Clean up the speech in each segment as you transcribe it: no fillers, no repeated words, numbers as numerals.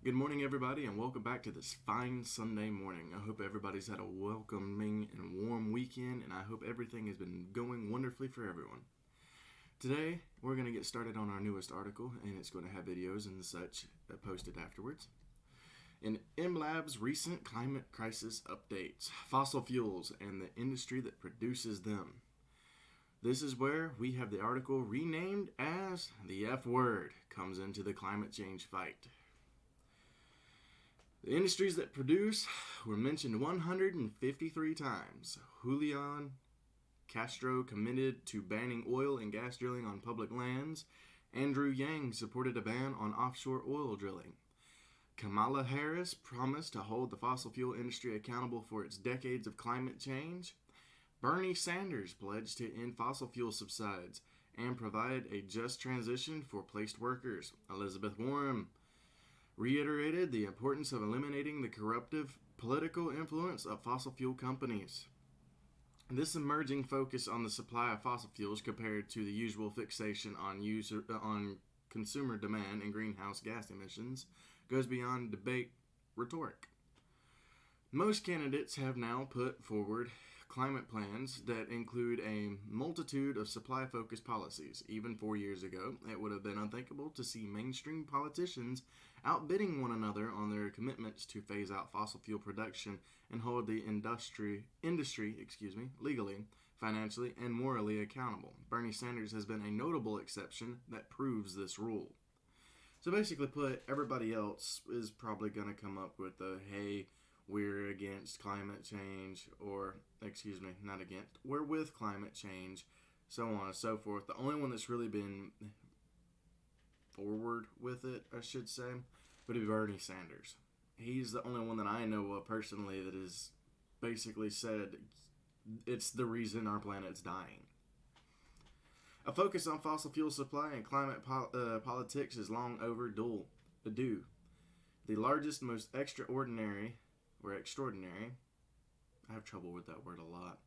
Good morning, everybody, and welcome back to this fine Sunday morning. I hope everybody's had a welcoming and warm weekend, and I hope everything has been going wonderfully for everyone. Today, we're going to get started on our newest article, and it's going to have videos and such posted afterwards. In Mlabsx recent climate crisis updates, fossil fuels and the industry that produces them. This is where we have the article renamed as the F word comes into the climate change fight. The industries that produce were mentioned 153 times. Julian Castro committed to banning oil and gas drilling on public lands. Andrew Yang supported a ban on offshore oil drilling. Kamala Harris promised to hold the fossil fuel industry accountable for its decades of climate change. Bernie Sanders pledged to end fossil fuel subsidies and provide a just transition for placed workers. Elizabeth Warren reiterated the importance of eliminating the corruptive political influence of fossil fuel companies. This emerging focus on the supply of fossil fuels compared to the usual fixation on consumer demand and greenhouse gas emissions goes beyond debate rhetoric. Most candidates have now put forward climate plans that include a multitude of supply-focused policies. Even 4 years ago, it would have been unthinkable to see mainstream politicians outbidding one another on their commitments to phase out fossil fuel production and hold the industry, legally, financially, and morally accountable. Bernie Sanders has been a notable exception that proves this rule. So basically put, everybody else is probably going to come up with the, hey, we're against climate change, or, not against, we're with climate change, so on and so forth. The only one that's really been forward with it, I should say, would be Bernie Sanders. He's the only one that I know of personally that has basically said it's the reason our planet's dying. A focus on fossil fuel supply and climate politics is long overdue. The largest, most extraordinary, I have trouble with that word a lot,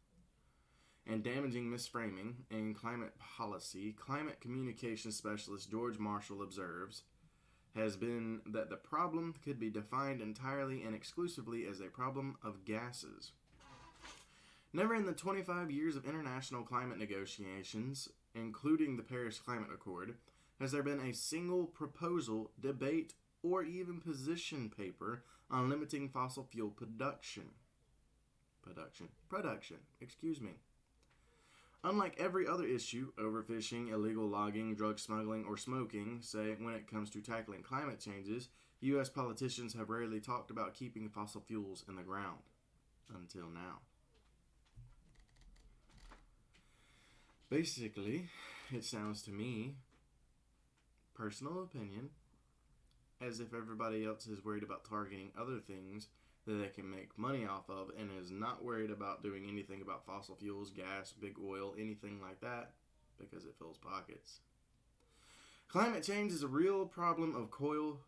and damaging misframing in climate policy, climate communication specialist George Marshall observes, has been that the problem could be defined entirely and exclusively as a problem of gases. Never in the 25 years of international climate negotiations, including the Paris Climate Accord, has there been a single proposal, debate, or even position paper on limiting fossil fuel production. Unlike every other issue, overfishing, illegal logging, drug smuggling, or smoking, say when it comes to tackling climate changes, U.S. politicians have rarely talked about keeping fossil fuels in the ground. Until now. Basically, it sounds to me, personal opinion, as if everybody else is worried about targeting other things that they can make money off of and is not worried about doing anything about fossil fuels, gas, big oil, anything like that, because it fills pockets. Climate change is a real problem of coal,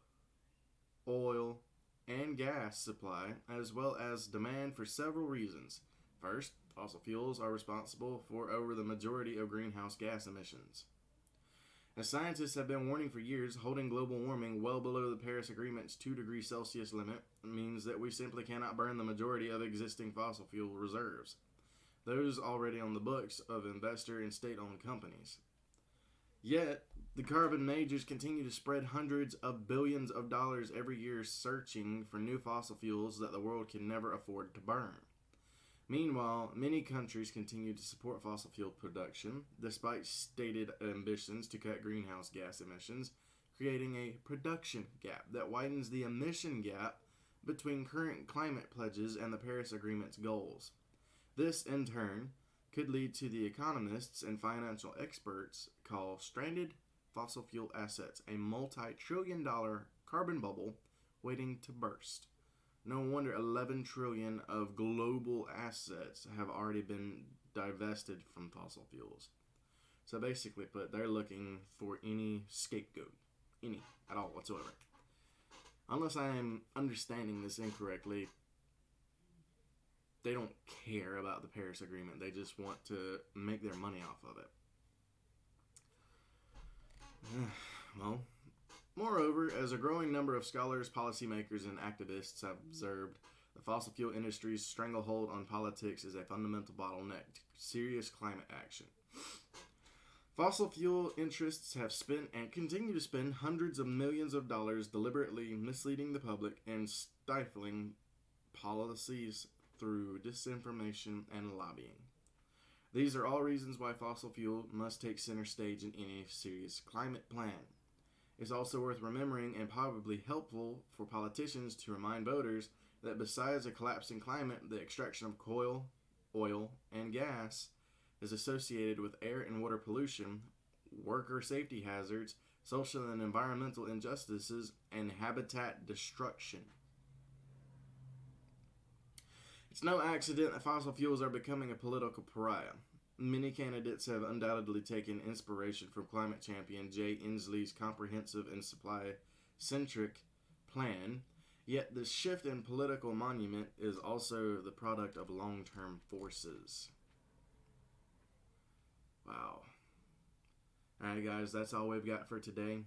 oil, and gas supply, as well as demand for several reasons. First, fossil fuels are responsible for over the majority of greenhouse gas emissions. As scientists have been warning for years, holding global warming well below the Paris Agreement's 2 degrees Celsius limit means that we simply cannot burn the majority of existing fossil fuel reserves, those already on the books of investor and state-owned companies. Yet, the carbon majors continue to spread hundreds of billions of dollars every year searching for new fossil fuels that the world can never afford to burn. Meanwhile, many countries continue to support fossil fuel production, despite stated ambitions to cut greenhouse gas emissions, creating a production gap that widens the emission gap between current climate pledges and the Paris Agreement's goals. This, in turn, could lead to the economists and financial experts call stranded fossil fuel assets a multi-trillion-dollar carbon bubble waiting to burst. No wonder 11 trillion of global assets have already been divested from fossil fuels. So basically put, they're looking for any scapegoat, any, at all whatsoever. Unless I am understanding this incorrectly, they don't care about the Paris Agreement. They just want to make their money off of it. Well, Moreover, as a growing number of scholars, policymakers, and activists have observed, the fossil fuel industry's stranglehold on politics is a fundamental bottleneck to serious climate action. Fossil fuel interests have spent and continue to spend hundreds of millions of dollars deliberately misleading the public and stifling policies through disinformation and lobbying. These are all reasons why fossil fuel must take center stage in any serious climate plan. It's also worth remembering and probably helpful for politicians to remind voters that besides a collapsing climate, the extraction of coal, oil, and gas is associated with air and water pollution, worker safety hazards, social and environmental injustices, and habitat destruction. It's no accident that fossil fuels are becoming a political pariah. Many candidates have undoubtedly taken inspiration from climate champion Jay Inslee's comprehensive and supply-centric plan, yet the shift in political monument is also the product of long-term forces. Wow. Alright guys, that's all we've got for today.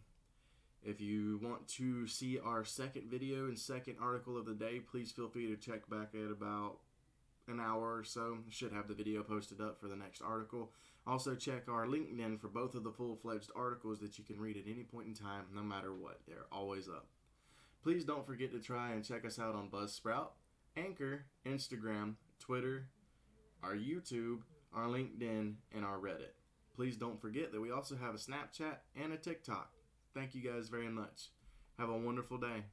If you want to see our second video and second article of the day, please feel free to check back at about an hour or so. Should have the video posted up for the next article. Also check our LinkedIn for both of the full-fledged articles that you can read at any point in time, no matter what. They're always up. Please don't forget to try and check us out on Buzzsprout, Anchor, Instagram, Twitter, our YouTube, our LinkedIn, and our Reddit. Please don't forget that we also have a Snapchat and a TikTok. Thank you guys very much. Have a wonderful day.